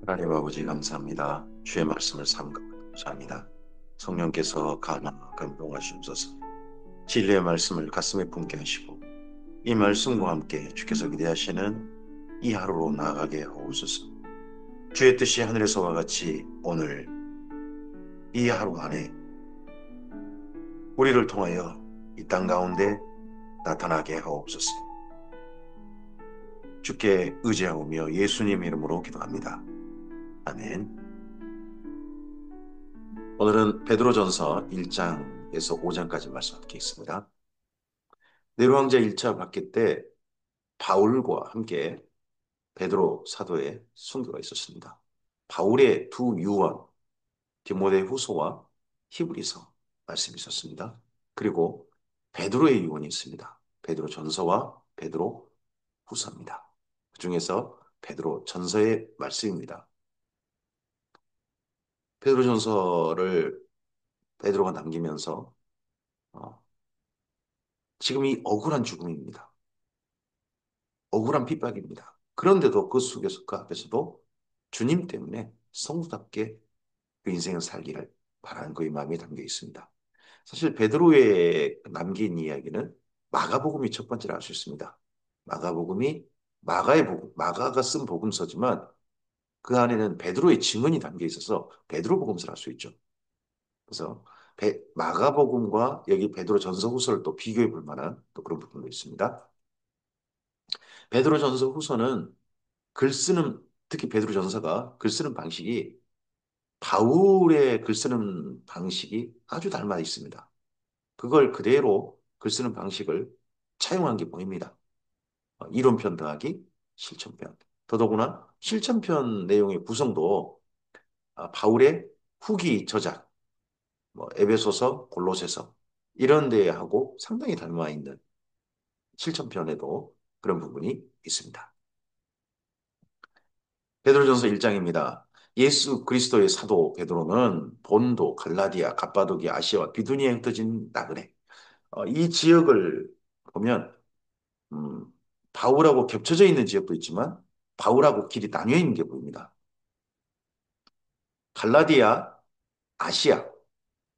하나님 아버지 감사합니다. 주의 말씀을 삼가고자 합니다. 성령께서 감화 감동하시옵소서. 진리의 말씀을 가슴에 품게 하시고 이 말씀과 함께 주께서 기대하시는 이 하루로 나아가게 하옵소서. 주의 뜻이 하늘에서와 같이 오늘 이 하루 안에 우리를 통하여 이 땅 가운데 나타나게 하옵소서. 주께 의지하오며 예수님 이름으로 기도합니다. 아멘. 오늘은 베드로전서 1장에서 5장까지 말씀 함께했습니다. 네로왕자 1차 박해 때 바울과 함께 베드로 사도의 순교가 있었습니다. 바울의 두 유언, 디모데 후서와 히브리서 말씀이 있었습니다. 그리고 베드로의 유언이 있습니다. 베드로 전서와 베드로 후서입니다. 그 중에서 베드로 전서의 말씀입니다. 베드로 전서를 베드로가 남기면서 어, 지금 이 억울한 죽음입니다. 억울한 핍박입니다. 그런데도 그 속에서 그 앞에서도 주님 때문에 성도답게 그 인생을 살기를 바라는 그의 마음이 담겨 있습니다. 사실 베드로의 남긴 이야기는 마가복음이 첫 번째로 알 수 있습니다. 마가복음이 마가의 복음, 마가가 쓴 복음서지만 그 안에는 베드로의 증언이 담겨 있어서 베드로 복음서를 알 수 있죠. 그래서 마가복음과 여기 베드로 전서 후서를 또 비교해 볼 만한 또 그런 부분도 있습니다. 베드로 전서 후서는 글 쓰는 특히 베드로 전서가 글 쓰는 방식이 바울의 글 쓰는 방식이 아주 닮아 있습니다. 그걸 그대로 글 쓰는 방식을 차용한 게 보입니다. 이론편 더하기 실천편. 더더구나 실천편 내용의 구성도 바울의 후기 저작, 뭐 에베소서, 골로새서 이런 데하고 상당히 닮아 있는 실천편에도 그런 부분이 있습니다. 베드로전서 1장입니다. 예수 그리스도의 사도 베드로는 본도, 갈라디아, 갑바도기아, 아시아와 비두니아에 흩어진 나그네. 이 지역을 보면 음, 바울하고 겹쳐져 있는 지역도 있지만 바울하고 길이 나뉘어 있는 게 보입니다. 갈라디아, 아시아.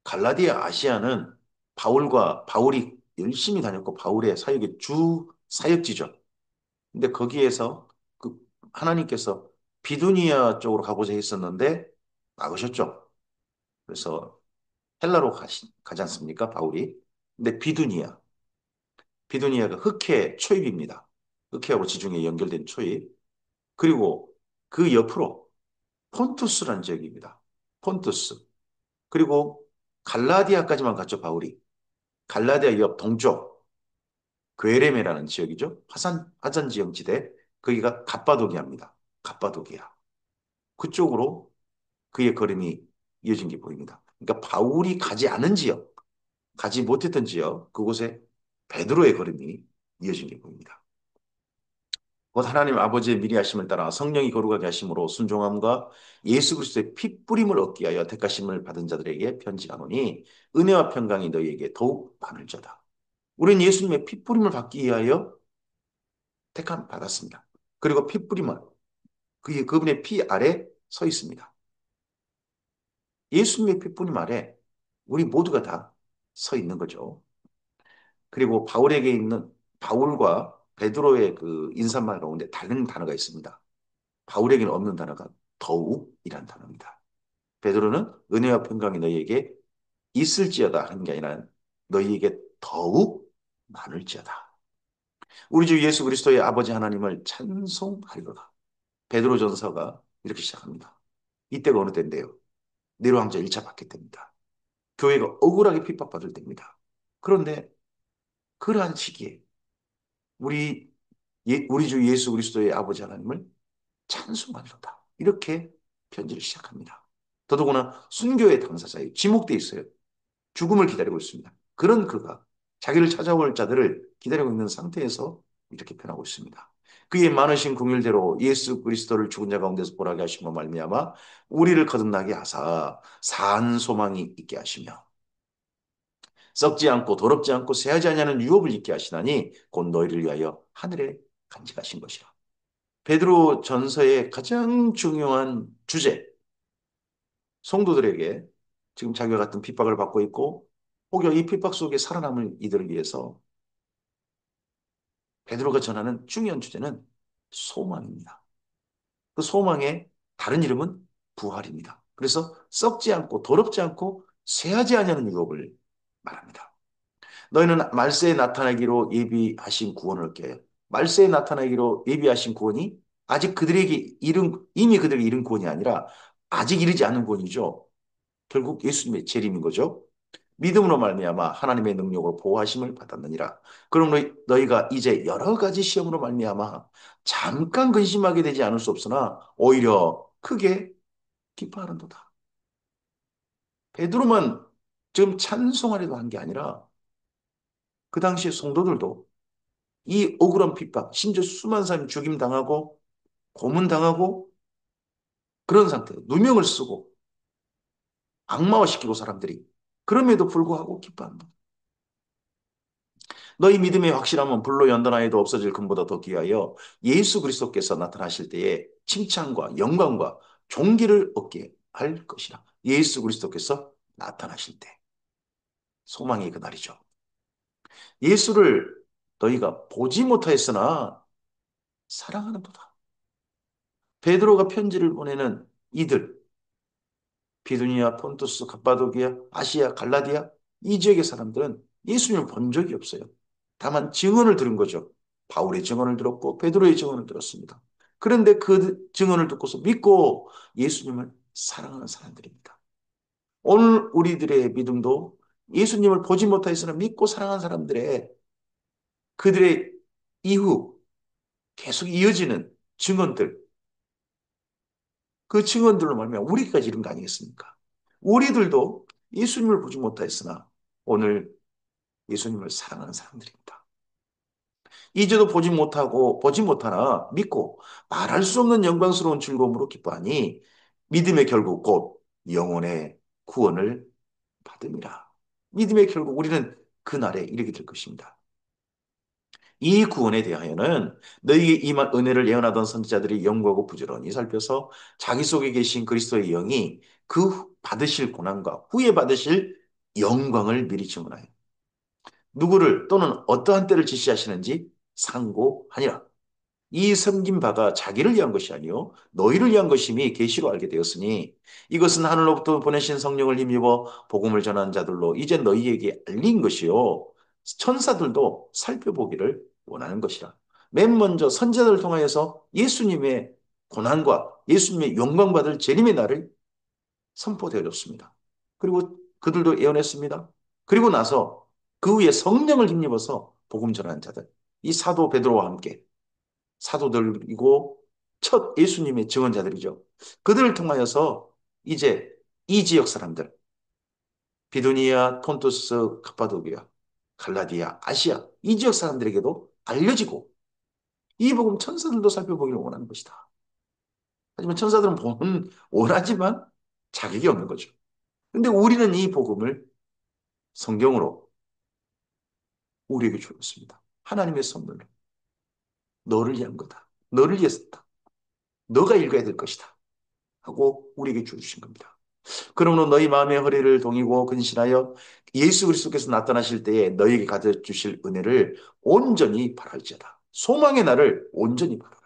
갈라디아, 아시아는 바울이 열심히 다녔고 바울의 사역의 주 사역지죠. 근데 거기에서 그 하나님께서 비두니아 쪽으로 가고자 했었는데 막으셨죠. 그래서 헬라로 가지 않습니까? 바울이. 근데 비두니아가 흑해 초입입니다. 흑해하고 지중해 연결된 초입. 그리고 그 옆으로 폰투스라는 지역입니다. 폰투스. 그리고 갈라디아까지만 갔죠, 바울이. 갈라디아 옆 동쪽 괴레메라는 지역이죠. 화산 지형 지대. 거기가 갑바도기아입니다. 갑바도기아. 그쪽으로 그의 걸음이 이어진 게 보입니다. 그러니까 바울이 가지 않은 지역, 가지 못했던 지역, 그곳에 베드로의 걸음이 이어진 게 보입니다. 곧 하나님 아버지의 미리 하심을 따라 성령이 거룩하게 하심으로 순종함과 예수 그리스도의 핏뿌림을 얻기 위하여 택하심을 받은 자들에게 편지하노니 은혜와 평강이 너희에게 더욱 많을지어다. 우리는 예수님의 핏뿌림을 받기 위하여 택함 받았습니다. 그리고 핏뿌림은 그분의 피 아래 서 있습니다. 예수님의 핏뿌림 아래 우리 모두가 다 서 있는 거죠. 그리고 바울과 베드로의 그 인사말 가운데 다른 단어가 있습니다. 바울에게는 없는 단어가 더욱이란 단어입니다. 베드로는 은혜와 평강이 너희에게 있을지어다 하는 게 아니라 너희에게 더욱 많을지어다. 우리 주 예수 그리스도의 아버지 하나님을 찬송하리로다. 베드로전서가 이렇게 시작합니다. 이때가 어느 때인데요? 네로 왕자 1차 박해 때입니다. 교회가 억울하게 핍박받을 때입니다. 그런데 그러한 시기에 우리 주 예수 그리스도의 아버지 하나님을 찬송하리로다. 이렇게 편지를 시작합니다. 더더구나 순교의 당사자예요. 지목돼 있어요. 죽음을 기다리고 있습니다. 그런 그가 자기를 찾아올 자들을 기다리고 있는 상태에서 이렇게 표현하고 있습니다. 그의 많으신 긍휼대로 예수 그리스도를 죽은 자 가운데서 보라게 하시며 말미암아 우리를 거듭나게 하사 산 소망이 있게 하시며 썩지 않고 더럽지 않고 새하지 아니하는 유업을 있게 하시나니 곧 너희를 위하여 하늘에 간직하신 것이라. 베드로 전서의 가장 중요한 주제, 성도들에게 지금 자기와 같은 핍박을 받고 있고, 혹여 이 핍박 속에 살아남을 이들을 위해서 베드로가 전하는 중요한 주제는 소망입니다. 그 소망의 다른 이름은 부활입니다. 그래서 썩지 않고 더럽지 않고 쇠하지 아니하는 유업을 말합니다. 너희는 말세에 나타나기로 예비하신 구원을 얻게. 말세에 나타나기로 예비하신 구원이 아직 그들에게 이른, 이미 그들에게 이른 구원이 아니라 아직 이르지 않은 구원이죠. 결국 예수님의 재림인 거죠. 믿음으로 말미암아 하나님의 능력으로 보호하심을 받았느니라. 그럼 너희가 이제 여러 가지 시험으로 말미암아 잠깐 근심하게 되지 않을 수 없으나 오히려 크게 기뻐하는도다. 베드로만 지금 찬송하려고 한 게 아니라 그 당시의 성도들도 이 억울한 핍박, 심지어 수많은 사람이 죽임당하고 고문당하고 그런 상태, 누명을 쓰고 악마화시키고 사람들이 그럼에도 불구하고 기뻐한다. 너희 믿음의 확실함은 불로 연단하여도 없어질 금보다 더 귀하여 예수 그리스도께서 나타나실 때에 칭찬과 영광과 존귀를 얻게 할 것이라. 예수 그리스도께서 나타나실 때 소망이 그날이죠. 예수를 너희가 보지 못하였으나 사랑하는도다. 베드로가 편지를 보내는 이들 비두니아, 폰투스, 갑바도기아, 아시아, 갈라디아 이 지역의 사람들은 예수님을 본 적이 없어요. 다만 증언을 들은 거죠. 바울의 증언을 들었고 베드로의 증언을 들었습니다. 그런데 그 증언을 듣고서 믿고 예수님을 사랑하는 사람들입니다. 오늘 우리들의 믿음도 예수님을 보지 못하였으나 믿고 사랑하는 사람들의 그들의 이후 계속 이어지는 증언들, 그 증언들로 말미암아 우리까지 이런 거 아니겠습니까? 우리들도 예수님을 보지 못하였으나 오늘 예수님을 사랑하는 사람들입니다. 이제도 보지 못하고 보지 못하나 믿고 말할 수 없는 영광스러운 즐거움으로 기뻐하니 믿음의 결국 곧 영혼의 구원을 받음이라. 믿음의 결국 우리는 그 날에 이르게 될 것입니다. 이 구원에 대하여는 너희에게 임한 은혜를 예언하던 선지자들이 연구하고 부지런히 살펴서 자기 속에 계신 그리스도의 영이 그 받으실 고난과 후에 받으실 영광을 미리 증언하여 누구를 또는 어떠한 때를 지시하시는지 상고하니라. 이 섬긴 바가 자기를 위한 것이 아니요 너희를 위한 것임이 계시로 알게 되었으니 이것은 하늘로부터 보내신 성령을 힘입어 복음을 전하는 자들로 이제 너희에게 알린 것이요 천사들도 살펴보기를 원하는 것이라. 맨 먼저 선지자들을 통하여서 예수님의 고난과 예수님의 영광받을 재림의 날을 선포되어 줬습니다. 그리고 그들도 예언했습니다. 그리고 나서 그 위에 성령을 힘입어서 복음 전하는 자들, 이 사도 베드로와 함께 사도들이고 첫 예수님의 증언자들이죠. 그들을 통하여서 이제 이 지역 사람들, 비두니아, 폰투스, 카파도기아, 갈라디아, 아시아 이 지역 사람들에게도 알려지고 이 복음 천사들도 살펴보기를 원하는 것이다. 하지만 천사들은 보는 원하지만 자격이 없는 거죠. 근데 우리는 이 복음을 성경으로 우리에게 주었습니다. 하나님의 선물로 너를 위한 거다. 너를 위해서다. 너가 읽어야 될 것이다. 하고 우리에게 주신 겁니다. 그러므로 너희 마음의 허리를 동이고 근신하여 예수 그리스도께서 나타나실 때에 너희에게 가져 주실 은혜를 온전히 바랄지어다. 소망의 날을 온전히 바라라.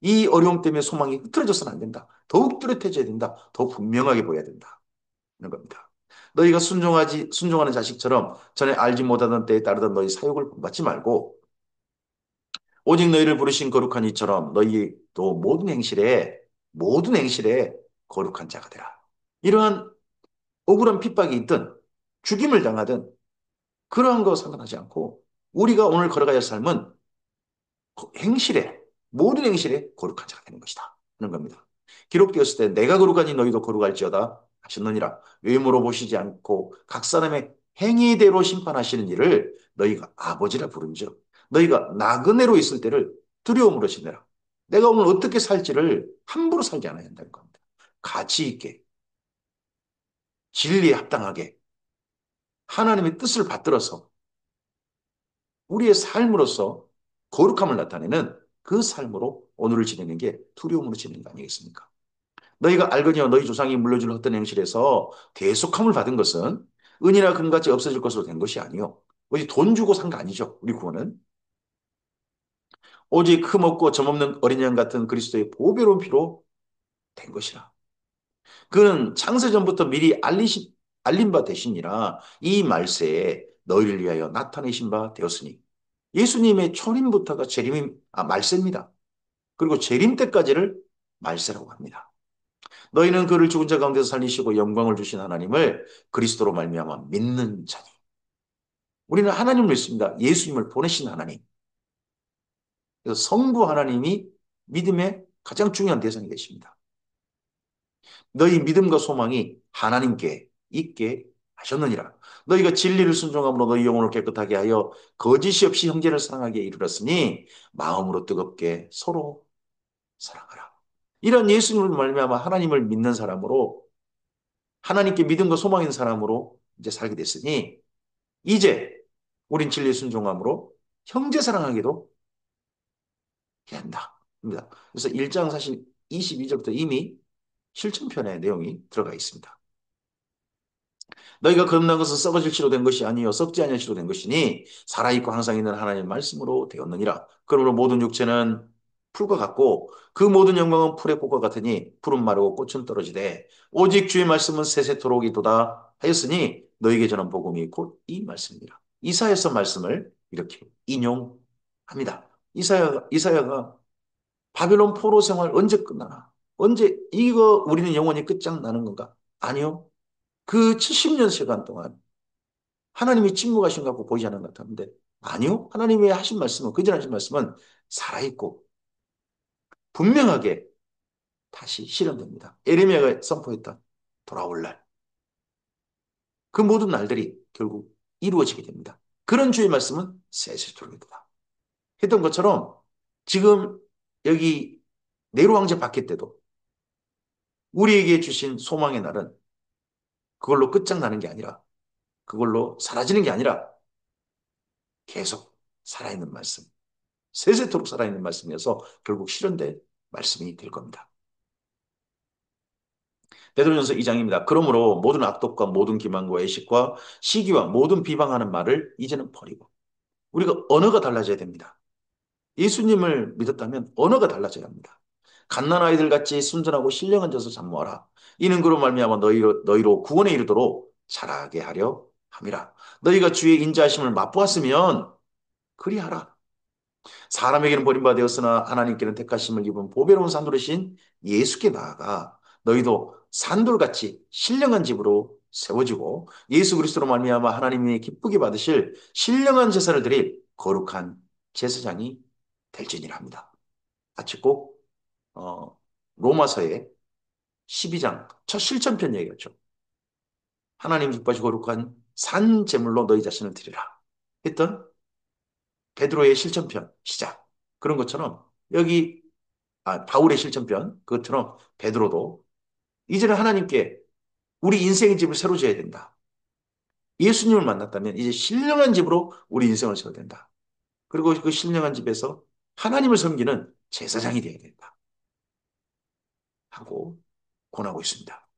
이 어려움 때문에 소망이 흐트러져서는 안 된다. 더욱 뚜렷해져야 된다. 더욱 분명하게 보여야 된다. 는 겁니다. 너희가 순종하는 자식처럼 전에 알지 못하던 때에 따르던 너희 사욕을 본받지 말고 오직 너희를 부르신 거룩한 이처럼 너희도 모든 행실에 거룩한 자가 되라. 이러한 억울한 핍박이 있든 죽임을 당하든 그러한 거 상관하지 않고 우리가 오늘 걸어가야 할 삶은 행실에 모든 행실에 거룩한 자가 되는 것이다 하는 겁니다. 기록되었을 때 내가 거룩하니 너희도 거룩할지어다 하셨느니라. 외모로 보시지 않고 각 사람의 행위대로 심판하시는 일을 너희가 아버지라 부른즉 너희가 나그네로 있을 때를 두려움으로 지내라. 내가 오늘 어떻게 살지를 함부로 살지 않아야 한다는 겁니다. 가치 있게 진리에 합당하게 하나님의 뜻을 받들어서 우리의 삶으로서 거룩함을 나타내는 그 삶으로 오늘을 지내는 게 두려움으로 지내는 거 아니겠습니까? 너희가 알거니와 너희 조상이 물려준 헛된 행실에서 대속함을 받은 것은 은이나 금같이 없어질 것으로 된 것이 아니요. 어디 돈 주고 산 거 아니죠. 우리 구원은. 오직 흠없고 점없는 어린 양 같은 그리스도의 보배로운 피로 된 것이라. 그는 창세전부터 미리 알린 바 되시니라 이 말세에 너희를 위하여 나타내신 바 되었으니 예수님의 초림부터가 말세입니다. 그리고 재림 때까지를 말세라고 합니다. 너희는 그를 죽은 자 가운데서 살리시고 영광을 주신 하나님을 그리스도로 말미암아 믿는 자니. 우리는 하나님을 믿습니다. 예수님을 보내신 하나님. 그래서 성부 하나님이 믿음의 가장 중요한 대상이 되십니다. 너희 믿음과 소망이 하나님께 있게 하셨느니라. 너희가 진리를 순종함으로 너희 영혼을 깨끗하게 하여 거짓이 없이 형제를 사랑하게 이르렀으니 마음으로 뜨겁게 서로 사랑하라. 이런 예수님을 말미암아 하나님을 믿는 사람으로 하나님께 믿음과 소망 있는 사람으로 이제 살게 됐으니 이제 우린 진리에 순종함으로 형제 사랑하기도 해야 한다. 그래서 1장 사실 22절부터 이미 실천편의 내용이 들어가 있습니다. 너희가 거듭난 것은 썩어질 치로 된 것이 아니요 썩지 아니할 치로 된 것이니 살아있고 항상 있는 하나님의 말씀으로 되었느니라. 그러므로 모든 육체는 풀과 같고 그 모든 영광은 풀의 꽃과 같으니 풀은 마르고 꽃은 떨어지되 오직 주의 말씀은 세세토록이도다 하였으니 너희에게 전한 복음이 곧 이 말씀이니라. 이사야서 말씀을 이렇게 인용합니다. 이사야가 바벨론 포로 생활 언제 끝나나? 언제 이거 우리는 영원히 끝장나는 건가? 아니요. 그 70년 시간 동안 하나님이 침묵하신 것 같고 보이지 않는 것 같았는데 아니요. 하나님이 하신 말씀은 그전 하신 말씀은 살아있고 분명하게 다시 실현됩니다. 에레미야가 선포했던 돌아올 날. 그 모든 날들이 결국 이루어지게 됩니다. 그런 주의 말씀은 세세토록이다. 했던 것처럼 지금 여기 네로 황제 바뀔 때도 우리에게 주신 소망의 날은 그걸로 끝장나는 게 아니라 그걸로 사라지는 게 아니라 계속 살아있는 말씀. 세세토록 살아있는 말씀이어서 결국 실현된 말씀이 될 겁니다. 베드로전서 2장입니다. 그러므로 모든 악독과 모든 기만과 애식과 시기와 모든 비방하는 말을 이제는 버리고 우리가 언어가 달라져야 됩니다. 예수님을 믿었다면 언어가 달라져야 합니다. 갓난 아이들 같이 순전하고 신령한 져서 잠모하라. 이는 그로 말미암아 너희로 구원에 이르도록 자라게 하려 함이라. 너희가 주의 인자하심을 맛보았으면 그리하라. 사람에게는 버림받았으나 하나님께는 택하심을 입은 보배로운 산돌이신 예수께 나아가 너희도 산돌같이 신령한 집으로 세워지고 예수 그리스도로 말미암아 하나님이 기쁘게 받으실 신령한 제사를 드릴 거룩한 제사장이 될지니라 합니다. 같이 꼭 로마서의 12장 첫 실천편 얘기였죠. 하나님 기뻐하시고 거룩한 산 제물로 너희 자신을 드리라 했던 베드로의 실천편 시작. 그런 것처럼 여기 바울의 실천편 그것처럼 베드로도 이제는 하나님께 우리 인생의 집을 새로 지어야 된다. 예수님을 만났다면 이제 신령한 집으로 우리 인생을 세워야 된다. 그리고 그 신령한 집에서 하나님을 섬기는 제사장이 되어야 된다. 하고 권하고 있습니다.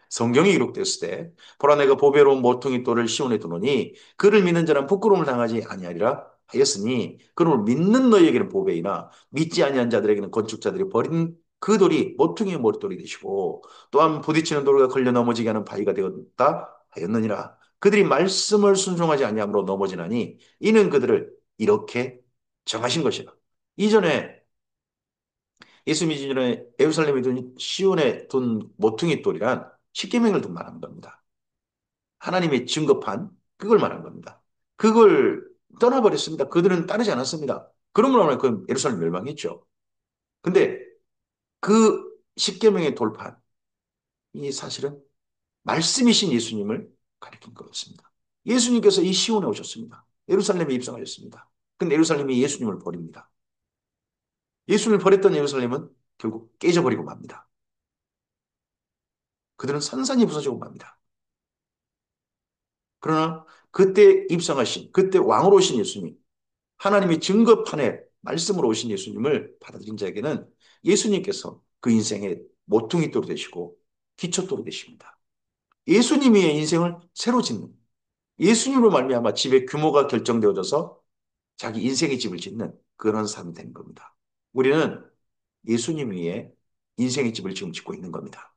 성경이 기록되었을 때 보라 내가 보배로운 모퉁이 돌을 시온에 두노니 그를 믿는 자는 부끄러움을 당하지 아니하리라 하였으니 그를 믿는 너희에게는 보배이나 믿지 아니한 자들에게는 건축자들이 버린 그 돌이 모퉁이의 머릿돌이 되시고 또한 부딪히는 돌과 걸려 넘어지게 하는 바위가 되었다 하였느니라. 그들이 말씀을 순종하지 아니함으로 넘어지나니 이는 그들을 이렇게 정하신 것이라. 이전에 예수 믿기 전에 예루살렘에 둔 시온에 둔 모퉁이 돌이란 십계명을 둔 말하는 겁니다. 하나님의 증거판 그걸 말하는 겁니다. 그걸 떠나버렸습니다. 그들은 따르지 않았습니다. 그러므로 그 예루살렘 멸망했죠. 근데 그 십계명의 돌판 이 사실은 말씀이신 예수님을 가리킨 거였습니다. 예수님께서 이 시온에 오셨습니다. 예루살렘에 입성하셨습니다. 근데 예루살렘이 예수님을 버립니다. 예수님을 버렸던 예루살렘은 결국 깨져버리고 맙니다. 그들은 산산이 부서지고 맙니다. 그러나 그때 입성하신, 그때 왕으로 오신 예수님, 하나님의 증거판에 말씀으로 오신 예수님을 받아들인 자에게는 예수님께서 그 인생의 모퉁이돌이 되시고 기초돌이 되십니다. 예수님이 인생을 새로 짓는, 예수님으로 말미암아 집의 규모가 결정되어져서 자기 인생의 집을 짓는 그런 삶이 되는 겁니다. 우리는 예수님 위에 인생의 집을 지금 짓고 있는 겁니다.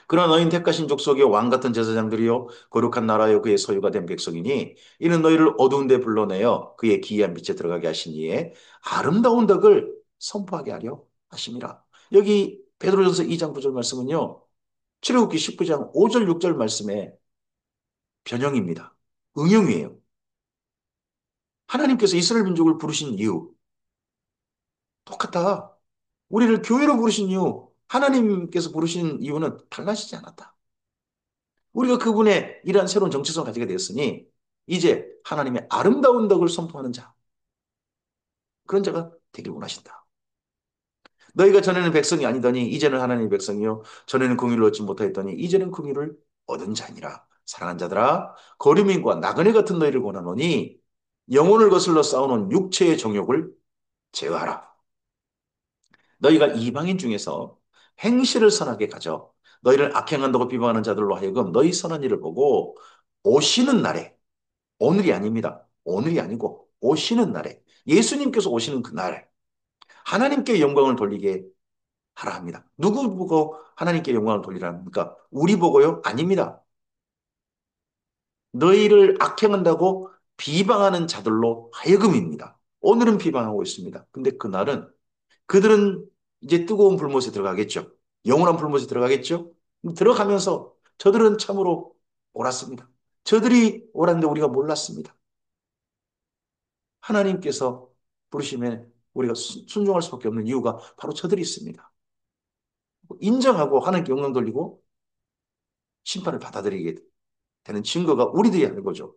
그러나 너희는 택하신 족속의 왕 같은 제사장들이요 거룩한 나라여 그의 소유가 된 백성이니 이는 너희를 어두운 데 불러내어 그의 기이한 빛에 들어가게 하신 이에 아름다운 덕을 선포하게 하려 하심이라. 여기 베드로전서 2장 9절 말씀은요. 출애굽기 19장 5절 6절 말씀의 변형입니다. 응용이에요. 하나님께서 이스라엘 민족을 부르신 이유 똑같다. 우리를 교회로 부르신 이유, 하나님께서 부르신 이유는 달라지지 않았다. 우리가 그분의 이러한 새로운 정체성을 가지게 되었으니 이제 하나님의 아름다운 덕을 선포하는 자, 그런 자가 되길 원하신다. 너희가 전에는 백성이 아니더니 이제는 하나님의 백성이요 전에는 긍휼을 얻지 못하였더니 이제는 긍휼을 얻은 자니라. 사랑하는 자들아 거류민과 나그네 같은 너희를 권하노니 영혼을 거슬러 싸우는 육체의 정욕을 제어하라. 너희가 이방인 중에서 행실을 선하게 가져 너희를 악행한다고 비방하는 자들로 하여금 너희 선한 일을 보고 오시는 날에 오늘이 아닙니다. 오늘이 아니고 오시는 날에 예수님께서 오시는 그날 하나님께 영광을 돌리게 하라 합니다. 누구 보고 하나님께 영광을 돌리라 합니까? 우리 보고요? 아닙니다. 너희를 악행한다고 비방하는 자들로 하여금입니다. 오늘은 비방하고 있습니다. 근데 그날은 그들은 이제 뜨거운 불못에 들어가겠죠. 영원한 불못에 들어가겠죠. 들어가면서 저들은 참으로 옳았습니다. 저들이 옳았는데 우리가 몰랐습니다. 하나님께서 부르시면 우리가 순종할 수밖에 없는 이유가 바로 저들이 있습니다. 인정하고 하나님께 영광 돌리고 심판을 받아들이게 되는 증거가 우리들이 하는 거죠.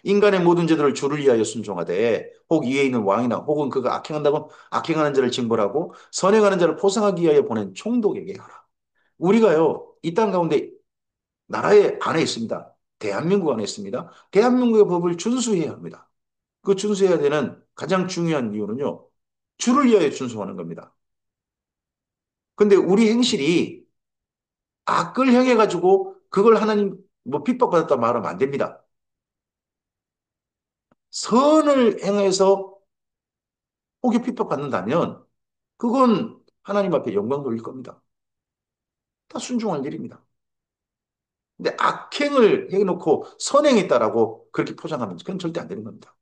인간의 모든 죄들을 주를 위하여 순종하되 혹 위에 있는 왕이나 혹은 그가 악행한다고 악행하는 자를 징벌하고 선행하는 자를 포상하기 위하여 보낸 총독에게 하라. 우리가요 이 땅 가운데 나라의 안에 있습니다. 대한민국 안에 있습니다. 대한민국의 법을 준수해야 합니다. 그 준수해야 되는 가장 중요한 이유는요. 주를 위하여 준수하는 겁니다. 근데 우리 행실이 악을 향해 가지고 그걸 하나님 뭐 핍박받았다 말하면 안 됩니다. 선을 행해서 혹여 핍박받는다면 그건 하나님 앞에 영광 돌릴 겁니다. 다 순종할 일입니다. 근데 악행을 해놓고 선행했다라고 그렇게 포장하면 그건 절대 안 되는 겁니다.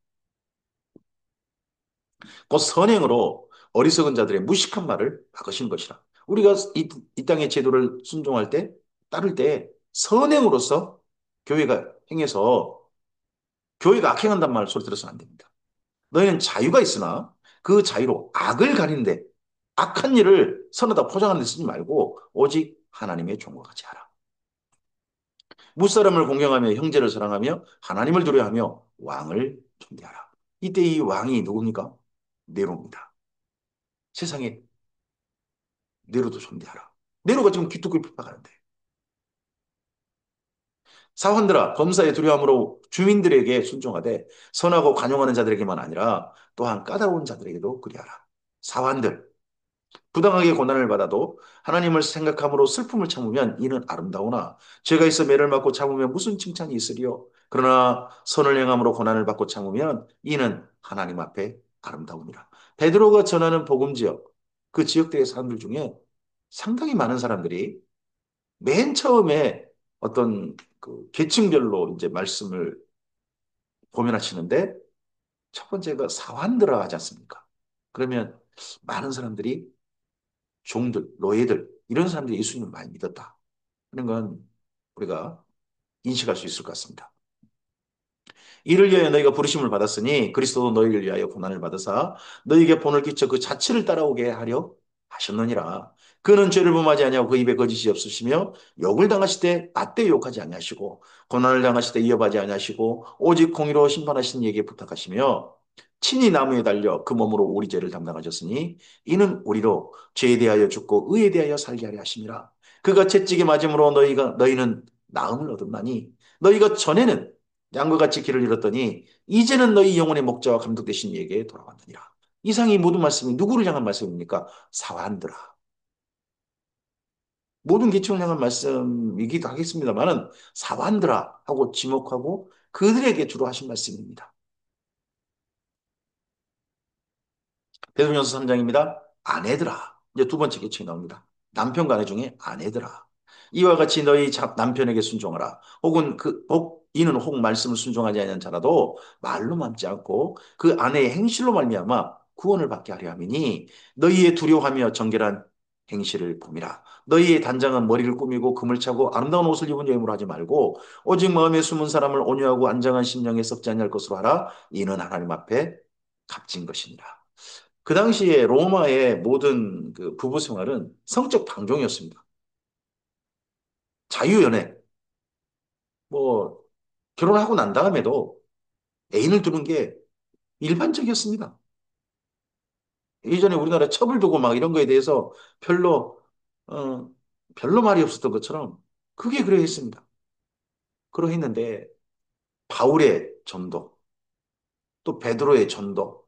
그 선행으로 어리석은 자들의 무식한 말을 막으신 것이라. 우리가 이 땅의 제도를 순종할 때, 따를 때 선행으로서 교회가 행해서 교회가 악행한단 말 소리 들어서는 안 됩니다. 너희는 자유가 있으나 그 자유로 악을 가리는데 악한 일을 선하다 포장하는 데 쓰지 말고 오직 하나님의 종과 같이 하라. 무사람을 공경하며 형제를 사랑하며 하나님을 두려워하며 왕을 존대하라. 이때 이 왕이 누굽니까? 네로입니다. 세상에 네로도 존대하라. 네로가 지금 기독교를 핍박하는데 사환들아 범사에 두려움으로 주민들에게 순종하되 선하고 관용하는 자들에게만 아니라 또한 까다로운 자들에게도 그리하라. 사환들 부당하게 고난을 받아도 하나님을 생각함으로 슬픔을 참으면 이는 아름다우나 죄가 있어 매를 맞고 참으면 무슨 칭찬이 있으리요. 그러나 선을 행함으로 고난을 받고 참으면 이는 하나님 앞에 아름다우니라. 베드로가 전하는 복음 지역 그 지역대의 사람들 중에 상당히 많은 사람들이 맨 처음에 어떤 그 계층별로 이제 말씀을 고민하시는데 첫 번째가 사환들아 하지 않습니까? 그러면 많은 사람들이 종들, 노예들 이런 사람들이 예수님을 많이 믿었다. 하는 건 우리가 인식할 수 있을 것 같습니다. 이를 위하여 너희가 부르심을 받았으니 그리스도도 너희를 위하여 고난을 받으사 너희에게 본을 끼쳐 그 자취를 따라오게 하려 하셨느니라. 그는 죄를 범하지 아니하고 그 입에 거짓이 없으시며 욕을 당하실 때 맞대 욕하지 아니하시고 고난을 당하실 때 이어하지 아니하시고 오직 공의로 심판하신 이에게 부탁하시며 친히 나무에 달려 그 몸으로 우리 죄를 담당하셨으니 이는 우리로 죄에 대하여 죽고 의에 대하여 살게 하려 하심이라. 그가 채찍에 맞음으로 너희는 나음을 얻었나니 너희가 전에는 양과 같이 길을 잃었더니 이제는 너희 영혼의 목자와 감독 되신 이에게 돌아왔느니라. 이상이 모든 말씀이 누구를 향한 말씀입니까? 사환들아. 모든 계층을 향한 말씀이기도 하겠습니다만은 사환들아 하고 지목하고 그들에게 주로 하신 말씀입니다. 베드로전서 3장입니다. 아내들아. 이제 두 번째 계층이 나옵니다. 남편과 아내 중에 아내들아. 이와 같이 너희 남편에게 순종하라. 혹은 이는 혹 말씀을 순종하지 아니한 자라도 말로 맘지 않고 그 아내의 행실로 말미암아 구원을 받게 하려 함이니 너희의 두려워하며 정결한 행실을 봄이라. 너희의 단장은 머리를 꾸미고 금을 차고 아름다운 옷을 입은 여인으로 하지 말고 오직 마음에 숨은 사람을 온유하고 안정한 심령에 썩지 아니할 것으로 하라. 이는 하나님 앞에 값진 것이니라. 그 당시에 로마의 모든 그 부부 생활은 성적 방종이었습니다. 자유연애, 뭐, 결혼하고 난 다음에도 애인을 두는 게 일반적이었습니다. 이전에 우리나라 첩을 두고 막 이런 거에 대해서 별로, 어, 별로 말이 없었던 것처럼 그게 그러했습니다. 그러했는데, 바울의 전도, 또 베드로의 전도,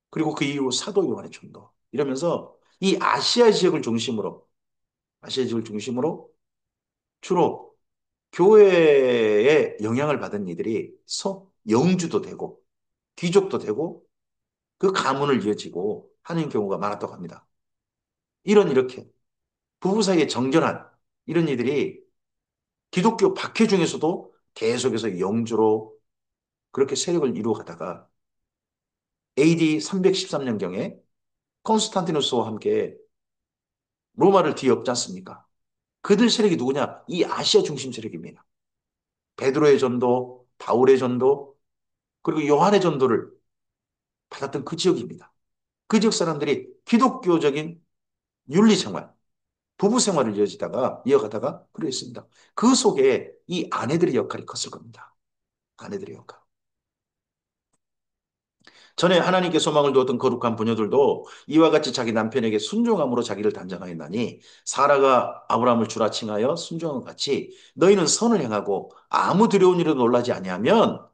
그리고 그 이후 사도 요한의 전도, 이러면서 이 아시아 지역을 중심으로 주로 교회에 영향을 받은 이들이 영주도 되고 귀족도 되고 그 가문을 이어지고 하는 경우가 많았다고 합니다. 이렇게 부부 사이에 정결한 이런 이들이 기독교 박해 중에서도 계속해서 영주로 그렇게 세력을 이루어가다가 AD 313년경에 콘스탄티누스와 함께 로마를 뒤엎지 않습니까? 그들 세력이 누구냐? 이 아시아 중심 세력입니다. 베드로의 전도, 바울의 전도, 그리고 요한의 전도를 받았던 그 지역입니다. 그 지역 사람들이 기독교적인 윤리 생활, 부부 생활을 이어가다가 그랬습니다. 그 속에 이 아내들의 역할이 컸을 겁니다. 아내들의 역할. 전에 하나님께 소망을 두었던 거룩한 부녀들도 이와 같이 자기 남편에게 순종함으로 자기를 단장하였나니 사라가 아브라함을 주라 칭하여 순종한 같이 너희는 선을 행하고 아무 두려운 일에도 놀라지 아니하면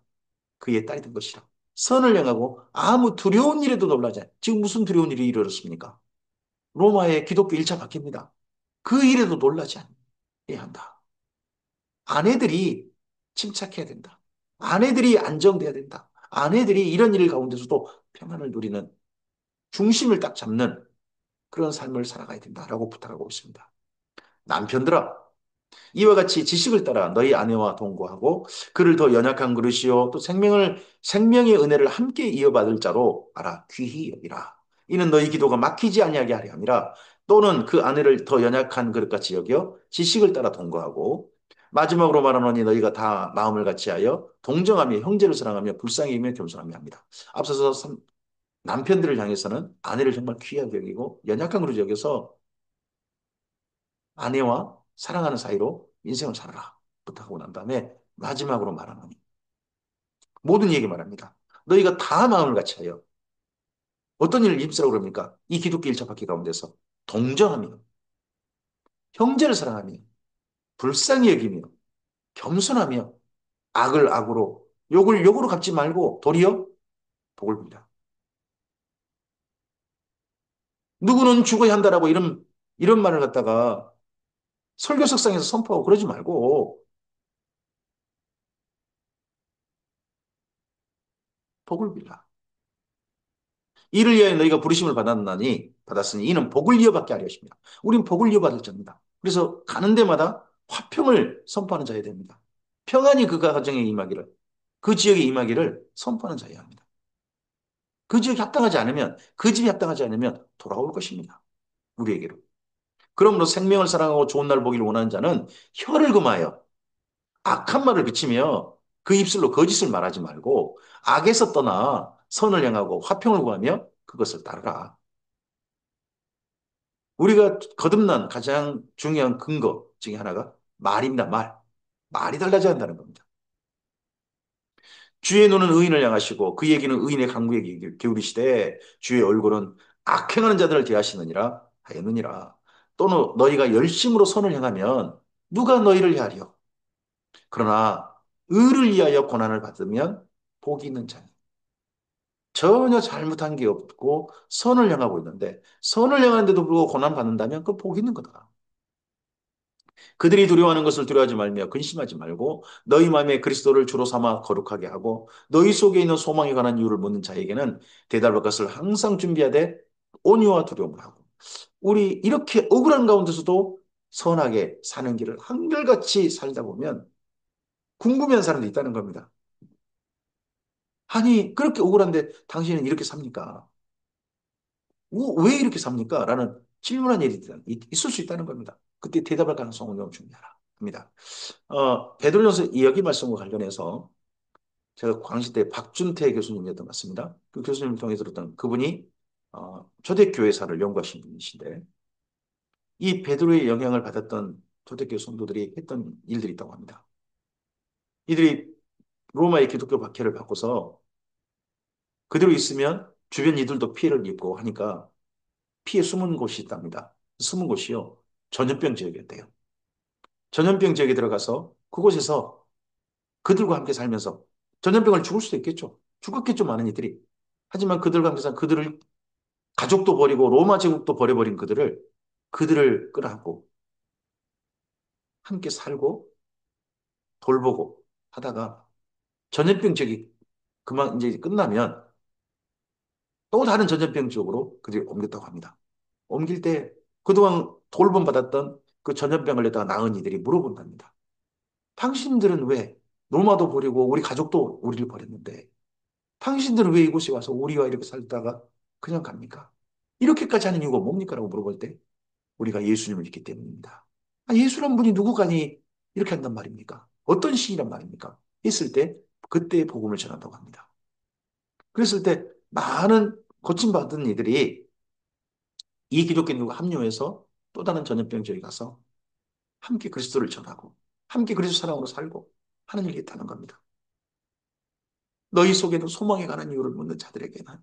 그의 딸이 된 것이라. 선을 행하고 아무 두려운 일에도 놀라지 않. 지금 무슨 두려운 일이 일어났습니까? 로마의 기독교 1차 박해입니다. 그 일에도 놀라지 않아야 한다. 아내들이 침착해야 된다. 아내들이 안정돼야 된다. 아내들이 이런 일 가운데서도 평안을 누리는 중심을 딱 잡는 그런 삶을 살아가야 된다라고 부탁하고 있습니다. 남편들아, 이와 같이 지식을 따라 너희 아내와 동거하고 그를 더 연약한 그릇이요 또 생명의 은혜를 함께 이어받을 자로 알아 귀히 여기라. 이는 너희 기도가 막히지 아니하게 하려 함이라. 또는 그 아내를 더 연약한 그릇같이 여겨 지식을 따라 동거하고 마지막으로 말하노니 너희가 다 마음을 같이하여 동정하며 형제를 사랑하며 불쌍히 여기며 겸손하며 합니다. 앞서서 남편들을 향해서는 아내를 정말 귀하게 여기고 연약한 그릇 여겨서 아내와 사랑하는 사이로 인생을 살아라. 부탁하고 난 다음에 마지막으로 말하노니 모든 얘기 말합니다. 너희가 다 마음을 같이 하여 어떤 일을 입으라고 그럽니까? 이 기독교 일차 바퀴 가운데서 동정하며 형제를 사랑하며 불쌍히 여기며 겸손하며 악을 악으로 욕을 욕으로 갚지 말고 도리어 복을 빕니다. 누구는 죽어야 한다라고 이런 말을 갖다가 설교석상에서 선포하고 그러지 말고 복을 빌라. 이를 위하여 너희가 부르심을 받았으니 이는 복을 이어받게 하려 하십니다. 우린 복을 이어받을 자입니다. 그래서 가는 데마다 화평을 선포하는 자여야 됩니다. 평안이 그 가정에 임하기를, 그 지역에 임하기를 선포하는 자여야 합니다. 그 지역이 합당하지 않으면, 그 집이 합당하지 않으면 돌아올 것입니다. 우리에게로. 그러므로 생명을 사랑하고 좋은 날 보기를 원하는 자는 혀를 금하여 악한 말을 비치며 그 입술로 거짓을 말하지 말고 악에서 떠나 선을 향하고 화평을 구하며 그것을 따르라. 우리가 거듭난 가장 중요한 근거 중에 하나가 말입니다. 말. 말이 달라져야 한다는 겁니다. 주의 눈은 의인을 향하시고 그 얘기는 의인의 강구에 기울이시되 주의 얼굴은 악행하는 자들을 대하시느니라 하였느니라. 또는 너희가 열심으로 선을 행하면 누가 너희를 헤아려? 그러나 의를 위하여 고난을 받으면 복이 있는 자니. 전혀 잘못한 게 없고 선을 향하고 있는데 선을 향하는데도 불구하고 고난 받는다면 그 복이 있는 거다. 그들이 두려워하는 것을 두려워하지 말며 근심하지 말고 너희 마음에 그리스도를 주로 삼아 거룩하게 하고 너희 속에 있는 소망에 관한 이유를 묻는 자에게는 대답할 것을 항상 준비하되 온유와 두려움을 하고 우리 이렇게 억울한 가운데서도 선하게 사는 길을 한결같이 살다 보면 궁금해하는 사람도 있다는 겁니다. 아니 그렇게 억울한데 당신은 이렇게 삽니까? 왜 이렇게 삽니까? 라는 질문한 일이 있을 수 있다는 겁니다. 그때 대답할 가능성을 너무 중요하다. 합니다. 베드로전서 이야기 말씀과 관련해서 제가 광시 때 박준태 교수님이었던 것 같습니다. 그 교수님을 통해 들었던 그분이 초대교회사를 연구하신 분이신데 이 베드로의 영향을 받았던 초대교회 성도들이 했던 일들이 있다고 합니다. 이들이 로마의 기독교 박해를 받고서 그대로 있으면 주변 이들도 피해를 입고 하니까 피해 숨은 곳이 있답니다. 숨은 곳이요. 전염병 지역이었대요. 전염병 지역에 들어가서 그곳에서 그들과 함께 살면서 전염병을 죽을 수도 있겠죠. 죽었겠죠, 많은 이들이. 하지만 그들과 함께 살 그들을 가족도 버리고 로마 제국도 버려버린 그들을 끌어안고 함께 살고 돌보고 하다가 전염병 지역이 그만 이제 끝나면 또 다른 전염병 지역으로 그들이 옮겼다고 합니다. 옮길 때 그동안 돌봄 받았던 그 전염병을 내다가 나은 이들이 물어본답니다. 당신들은 왜 로마도 버리고 우리 가족도 우리를 버렸는데 당신들은 왜 이곳에 와서 우리와 이렇게 살다가 그냥 갑니까? 이렇게까지 하는 이유가 뭡니까? 라고 물어볼 때 우리가 예수님을 믿기 때문입니다. 예수란 분이 누구가니 이렇게 한단 말입니까? 어떤 신이란 말입니까? 했을 때 그때 복음을 전한다고 합니다. 그랬을 때 많은 고침받은 이들이 이 기독교인들과 합류해서 또 다른 전염병 지역에 가서 함께 그리스도를 전하고 함께 그리스도 사랑으로 살고 하는 일이 있다는 겁니다. 너희 속에는 소망에 관한 이유를 묻는 자들에게는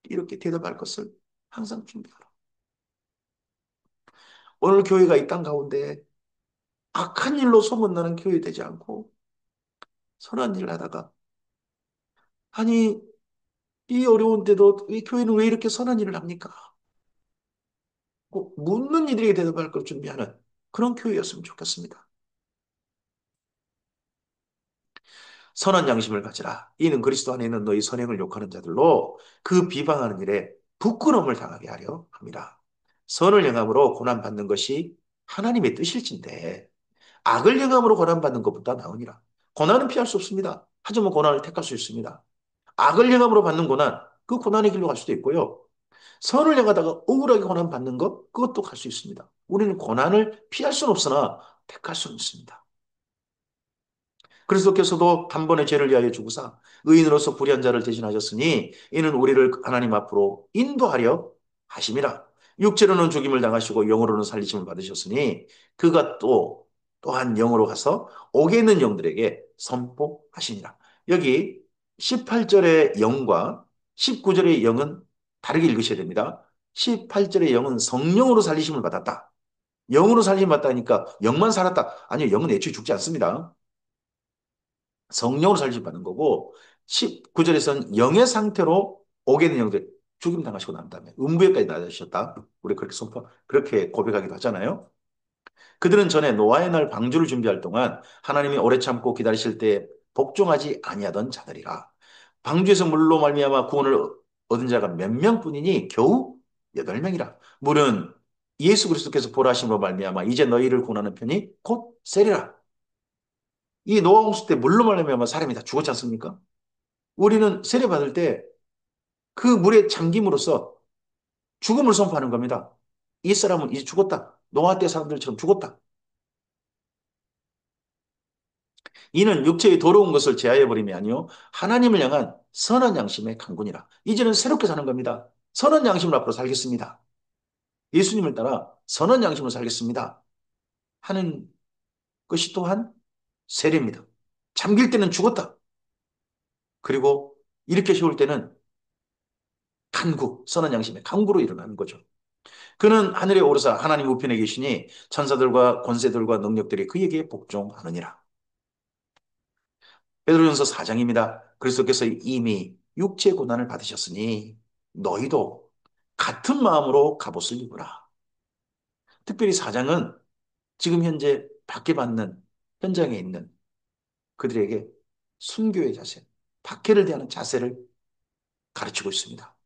이렇게 대답할 것을 항상 준비하라. 오늘 교회가 이 땅 가운데 악한 일로 소문나는 교회 되지 않고 선한 일을 하다가 아니 이 어려운 때도 이 교회는 왜 이렇게 선한 일을 합니까? 꼭 묻는 이들에게 대답할 걸 준비하는 그런 교회였으면 좋겠습니다. 선한 양심을 가지라. 이는 그리스도 안에 있는 너희 선행을 욕하는 자들로 그 비방하는 일에 부끄러움을 당하게 하려 합니다. 선을 행함으로 고난받는 것이 하나님의 뜻일진데 악을 행함으로 고난받는 것보다 나으니라. 고난은 피할 수 없습니다. 하지만 고난을 택할 수 있습니다. 악을 행함으로 받는 고난, 그 고난의 길로 갈 수도 있고요. 선을 행하다가 억울하게 고난받는 것, 그것도 갈 수 있습니다. 우리는 고난을 피할 수는 없으나 택할 수는 있습니다. 그리스도께서도 단번에 죄를 위하여 죽으사 의인으로서 불의한 자를 대신하셨으니 이는 우리를 하나님 앞으로 인도하려 하심이라. 육체로는 죽임을 당하시고 영으로는 살리심을 받으셨으니 그가 또한 영으로 가서 옥에 있는 영들에게 선포하시니라. 여기 18절의 영과 19절의 영은 다르게 읽으셔야 됩니다. 18절의 영은 성령으로 살리심을 받았다. 영으로 살림을 받다니까 영만 살았다. 아니요, 영은 애초에 죽지 않습니다. 성령으로 살지 받는 거고 19절에서는 영의 상태로 오게 된 영들 죽임 당하시고 난 다음에 음부에까지 낮아지셨다. 우리 그렇게 그렇게 고백하기도 하잖아요. 그들은 전에 노아의 날 방주를 준비할 동안 하나님이 오래 참고 기다리실 때 복종하지 아니하던 자들이라. 방주에서 물로 말미암아 구원을 얻은 자가 몇 명뿐이니 겨우 8명이라. 물은 예수 그리스도께서 보라심으로 말미암아 이제 너희를 구원하는 편이 곧 세리라. 이 노아 홍수 때 물로 말미암아 사람이 다 죽었지 않습니까? 우리는 세례받을 때 그 물에 잠김으로써 죽음을 선포하는 겁니다. 이 사람은 이제 죽었다. 노아 때 사람들처럼 죽었다. 이는 육체의 더러운 것을 제하여버림이 아니요 하나님을 향한 선한 양심의 강군이라. 이제는 새롭게 사는 겁니다. 선한 양심을 앞으로 살겠습니다. 예수님을 따라 선한 양심을 살겠습니다. 하는 것이 또한 세례입니다. 잠길 때는 죽었다. 그리고 이렇게 세울 때는 간구, 선한 양심의 강구로 일어나는 거죠. 그는 하늘에 오르사 하나님 우편에 계시니 천사들과 권세들과 능력들이 그에게 복종하느니라. 베드로전서 4장입니다. 그리스도께서 이미 육체 고난을 받으셨으니 너희도 같은 마음으로 갑옷을 입으라. 특별히 4장은 지금 현재 박해받는 현장에 있는 그들에게 순교의 자세, 박해를 대하는 자세를 가르치고 있습니다.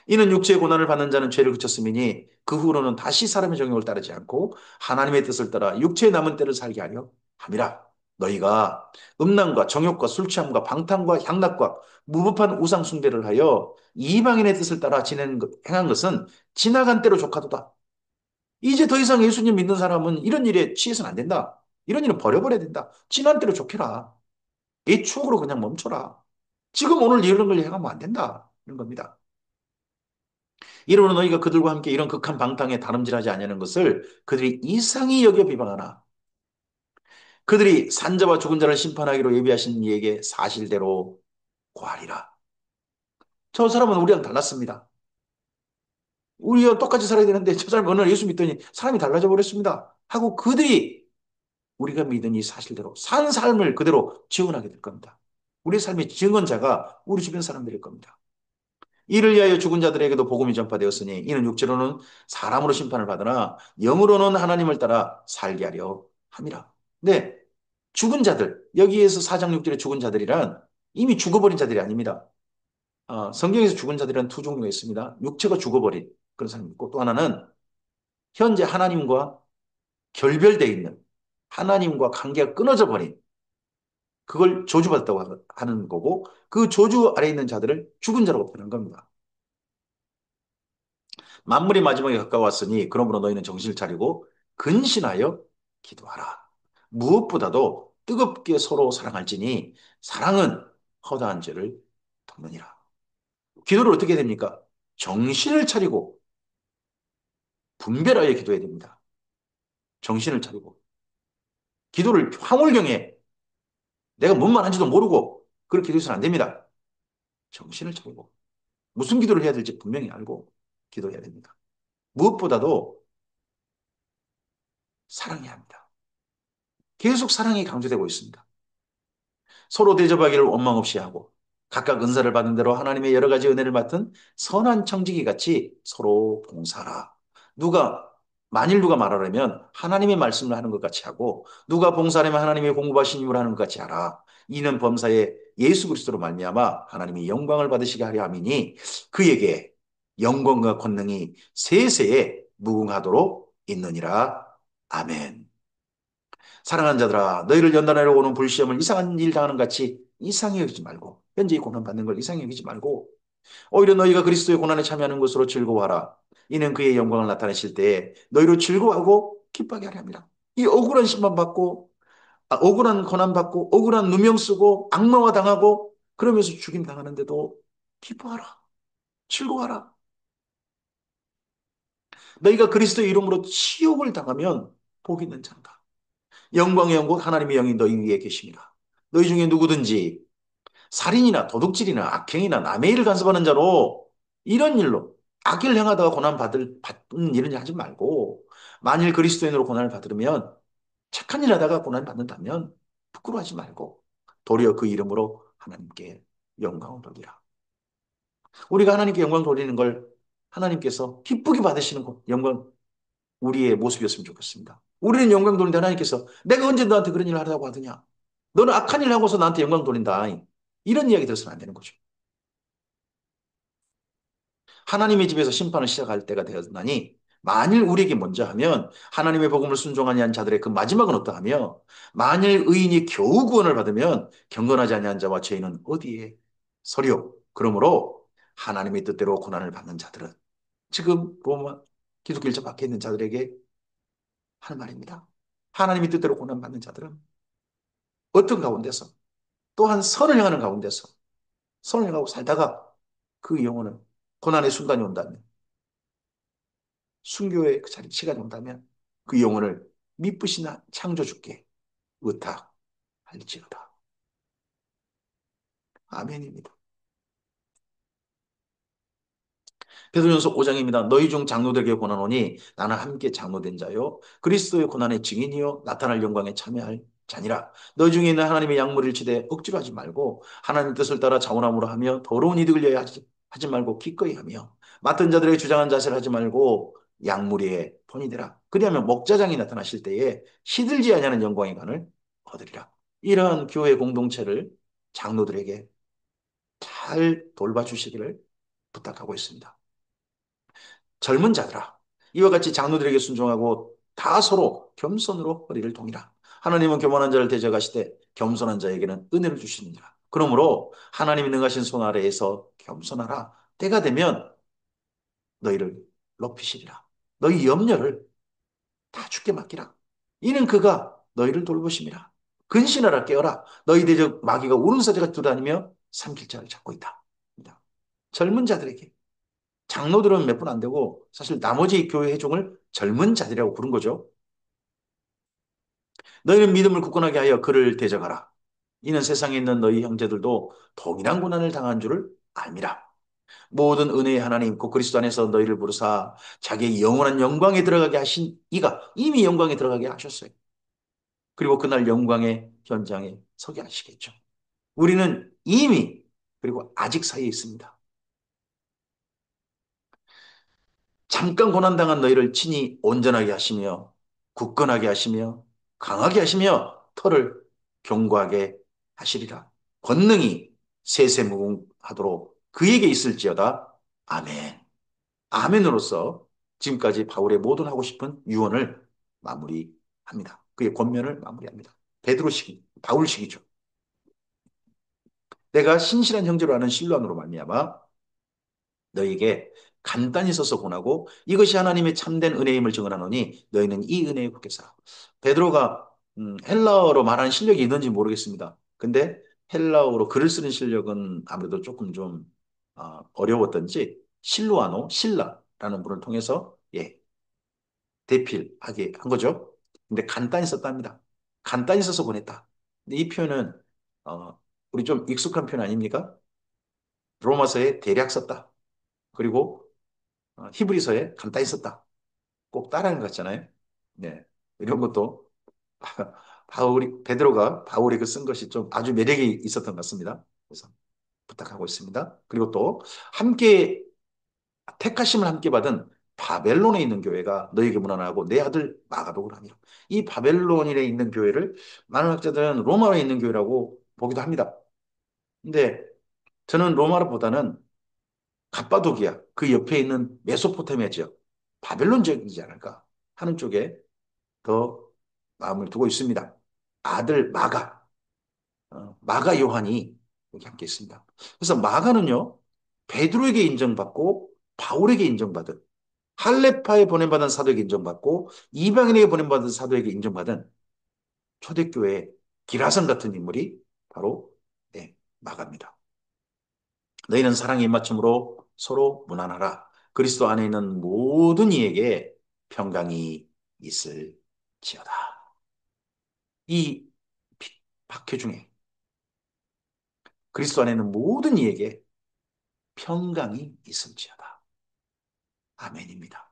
이는 육체의 고난을 받는 자는 죄를 그쳤음이니 그 후로는 다시 사람의 정욕을 따르지 않고 하나님의 뜻을 따라 육체의 남은 때를 살게 하려 함이라. 너희가 음란과 정욕과 술 취함과 방탕과 향락과 무법한 우상 숭배를 하여 이방인의 뜻을 따라 행한 것은 지나간 때로 족하도다. 이제 더 이상 예수님 믿는 사람은 이런 일에 취해서는 안 된다. 이런 일은 버려버려야 된다. 지난 대로 족해라. 이 추억으로 그냥 멈춰라. 지금 오늘 이런 걸 행하면 안 된다. 이런 겁니다. 이러므로 너희가 그들과 함께 이런 극한 방탕에 다름질하지 아니하는 것을 그들이 이상히 여겨 비방하나 그들이 산자와 죽은 자를 심판하기로 예비하신 이에게 사실대로 고하리라. 저 사람은 우리랑 달랐습니다. 우리가 똑같이 살아야 되는데 저 사람이 어느 날 예수 믿더니 사람이 달라져 버렸습니다. 하고 그들이 우리가 믿은 이 사실대로 산 삶을 그대로 증언하게 될 겁니다. 우리 삶의 증언자가 우리 주변 사람들일 겁니다. 이를 위하여 죽은 자들에게도 복음이 전파되었으니 이는 육체로는 사람으로 심판을 받으나 영으로는 하나님을 따라 살게 하려 함이라. 네, 죽은 자들 여기에서 사장 6절의 죽은 자들이란 이미 죽어버린 자들이 아닙니다. 성경에서 죽은 자들은 두 종류가 있습니다. 육체가 죽어버린 그런 사람이 있고 또 하나는 현재 하나님과 결별되어 있는 하나님과 관계가 끊어져 버린 그걸 저주받았다고 하는 거고 그 저주 아래 있는 자들을 죽은 자라고 표현한 겁니다. 만물이 마지막에 가까웠으니 그러므로 너희는 정신을 차리고 근신하여 기도하라. 무엇보다도 뜨겁게 서로 사랑할지니 사랑은 허다한 죄를 덮느니라. 기도를 어떻게 해야 됩니까? 정신을 차리고 분별하여 기도해야 됩니다. 정신을 차리고 기도를 황홀경에 내가 뭔 말한지도 모르고 그렇게 기도해서는 안 됩니다. 정신을 차리고 무슨 기도를 해야 될지 분명히 알고 기도해야 됩니다. 무엇보다도 사랑해야 합니다. 계속 사랑이 강조되고 있습니다. 서로 대접하기를 원망 없이 하고 각각 은사를 받은 대로 하나님의 여러 가지 은혜를 맡은 선한 청지기 같이 서로 봉사하라. 누가 만일 누가 말하려면 하나님의 말씀을 하는 것 같이 하고 누가 봉사하려면 하나님의 공급하신 힘을 하는 것 같이 하라. 이는 범사에 예수 그리스도로 말미암아 하나님이 영광을 받으시게 하려 함이니 그에게 영광과 권능이 세세에 무궁하도록 있느니라. 아멘. 사랑하는 자들아, 너희를 연단하려 오는 불시험을 이상한 일 당하는 같이 이상히 여기지 말고, 현재 이 고난받는 걸 이상히 여기지 말고, 오히려 너희가 그리스도의 고난에 참여하는 것으로 즐거워하라. 이는 그의 영광을 나타내실 때에 너희로 즐거워하고 기뻐하게 하려 합니다. 이 억울한 심판받고, 억울한 고난받고, 억울한 누명 쓰고, 악마와 당하고, 그러면서 죽임 당하는데도 기뻐하라. 즐거워하라. 너희가 그리스도의 이름으로 치욕을 당하면 복 있는 자인가. 영광의 영곧 하나님의 영이 너희 위에 계십니다. 너희 중에 누구든지 살인이나 도둑질이나 악행이나 남의 일을 간섭하는 자로 이런 일로 악을 행하다가 받는 일은 하지 말고 만일 그리스도인으로 고난을 받으면 착한 일 하다가 고난을 받는다면 부끄러워하지 말고 도리어 그 이름으로 하나님께 영광을 돌리라. 우리가 하나님께 영광 돌리는 걸 하나님께서 기쁘게 받으시는 영광 우리의 모습이었으면 좋겠습니다. 우리는 영광 돌리는데 하나님께서 내가 언제 너한테 그런 일을 하라고 하더냐? 너는 악한 일을 하고서 나한테 영광 돌린다. 이런 이야기 들어서는 안 되는 거죠. 하나님의 집에서 심판을 시작할 때가 되었나니 만일 우리에게 먼저 하면 하나님의 복음을 순종하지 않은 자들의 그 마지막은 어떠하며 만일 의인이 겨우 구원을 받으면 경건하지 아니한 자와 죄인은 어디에 서리오. 그러므로 하나님의 뜻대로 고난을 받는 자들은 지금 로마 기독교일자 밖에 있는 자들에게 하는 말입니다. 하나님의 뜻대로 고난받는 자들은 어떤 가운데서 또한 선을 행하는 가운데서 선을 행하고 살다가 그 영혼은 고난의 순간이 온다면 순교의 그 자리 시간이 온다면 그 영혼을 미쁘신 창조주께 의탁할지어다. 아멘입니다. 베드로전서 5장입니다. 너희 중 장로들에게 권하노니 나는 함께 장로된 자요 그리스도의 고난의 증인이요 나타날 영광에 참여할 자니라. 너희 중에 있는 하나님의 약물을 치되 억지로 하지 말고 하나님 뜻을 따라 자원함으로 하며 더러운 이득을 위하여 하지 말고 기꺼이 하며 맡은 자들의 주장한 자세를 하지 말고 약물의 본이 되라. 그리하면 목자장이 나타나실 때에 시들지 아니하는 영광의 관을 얻으리라. 이러한 교회 공동체를 장로들에게 잘 돌봐주시기를 부탁하고 있습니다. 젊은 자들아, 이와 같이 장로들에게 순종하고 다 서로 겸손으로 허리를 동이라. 하나님은 교만한 자를 대적하시되 겸손한 자에게는 은혜를 주시느니라. 그러므로 하나님이 능하신 손 아래에서 겸손하라. 때가 되면 너희를 높이시리라. 너희 염려를 다 주께 맡기라. 이는 그가 너희를 돌보심이라. 근신하라 깨어라. 너희 대적 마귀가 우른사자가 두다니며 삼킬 자를 찾고 있다. 젊은 자들에게 장로들은 몇 분 안 되고 사실 나머지 교회 회중을 젊은 자들이라고 부른 거죠. 너희는 믿음을 굳건하게 하여 그를 대적하라. 이는 세상에 있는 너희 형제들도 동일한 고난을 당한 줄을 알미라. 모든 은혜의 하나님 곧 그리스도 안에서 너희를 부르사 자기의 영원한 영광에 들어가게 하신 이가 이미 영광에 들어가게 하셨어요. 그리고 그날 영광의 현장에 서게 하시겠죠. 우리는 이미 그리고 아직 사이에 있습니다. 잠깐 고난당한 너희를 친히 온전하게 하시며 굳건하게 하시며 강하게 하시며 털을 견고하게 하시리라. 권능이 세세무궁하도록 그에게 있을지어다. 아멘. 아멘으로써 지금까지 바울의 모든 하고 싶은 유언을 마무리합니다. 그의 권면을 마무리합니다. 베드로식, 바울식이죠. 내가 신실한 형제로 아는 실로암으로 말미암아 너희에게 간단히 써서 권하고 이것이 하나님의 참된 은혜임을 증언하노니 너희는 이 은혜에 굳게 살아. 베드로가 헬라어로 말하는 실력이 있는지 모르겠습니다. 근데 헬라어로 글을 쓰는 실력은 아무래도 조금 좀 어려웠던지 실로아노, 신라라는 분을 통해서 대필하게 한 거죠. 근데 간단히 썼답니다. 간단히 써서 보냈다. 근데 이 표현은 어, 우리 좀 익숙한 표현 아닙니까? 로마서에 대략 썼다. 그리고 히브리서에 간단히 썼다. 꼭 따라하는 것 같잖아요. 네. 이런 것도 베드로가 바울이 그 쓴 것이 좀 아주 매력이 있었던 것 같습니다. 그래서 부탁하고 있습니다. 그리고 또 함께 택하심을 함께 받은 바벨론에 있는 교회가 너에게 문안하고 내 아들 마가복을 하니라. 이 바벨론에 있는 교회를 많은 학자들은 로마에 있는 교회라고 보기도 합니다. 근데 저는 로마보다는 갑바도기아 그 옆에 있는 메소포타미아 지역 바벨론 지역이지 않을까 하는 쪽에 더 마음을 두고 있습니다. 아들 마가 마가 요한이 여기 함께 있습니다. 그래서 마가는요 베드로에게 인정받고 바울에게 인정받은 할레파에 보냄받은 사도에게 인정받고 이방인에게 보냄받은 사도에게 인정받은 초대교회의 기라성 같은 인물이 바로 마가입니다. 너희는 사랑의 입맞춤으로 서로 무난하라. 그리스도 안에 있는 모든 이에게 평강이 있을지어다. 이 박해 중에 그리스도 안에 있는 모든 이에게 평강이 있을지어다. 아멘입니다.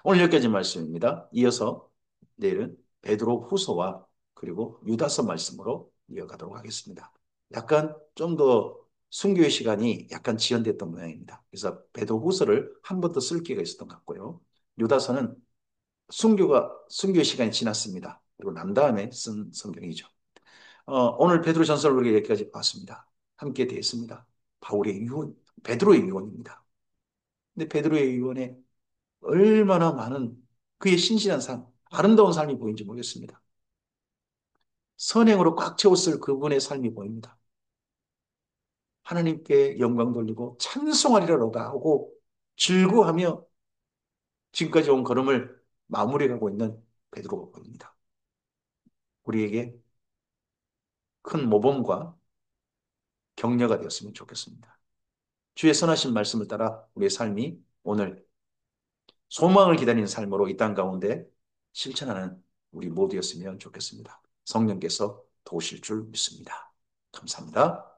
오늘 여기까지 말씀입니다. 이어서 내일은 베드로 후서와 그리고 유다서 말씀으로 이어가도록 하겠습니다. 약간 좀 더 순교의 시간이 약간 지연됐던 모양입니다. 그래서 베드로 후서를 한 번 더 쓸 기회가 있었던 것 같고요. 유다서는 순교의 시간이 지났습니다. 그리고 난 다음에 쓴 성경이죠. 오늘 베드로 전서를 우리가 여기까지 봤습니다. 함께 되었습니다. 바울의 유언, 베드로의 유언입니다. 근데 베드로의 유언에 얼마나 많은 그의 신실한 삶, 아름다운 삶이 보이는지 모르겠습니다. 선행으로 꽉 채웠을 그분의 삶이 보입니다. 하나님께 영광 돌리고 찬송하리라로다 하고 즐거워하며 지금까지 온 걸음을 마무리하고 있는 베드로가 보입니다. 우리에게 큰 모범과 격려가 되었으면 좋겠습니다. 주의 선하신 말씀을 따라 우리의 삶이 오늘 소망을 기다리는 삶으로 이 땅 가운데 실천하는 우리 모두였으면 좋겠습니다. 성령께서 도우실 줄 믿습니다. 감사합니다.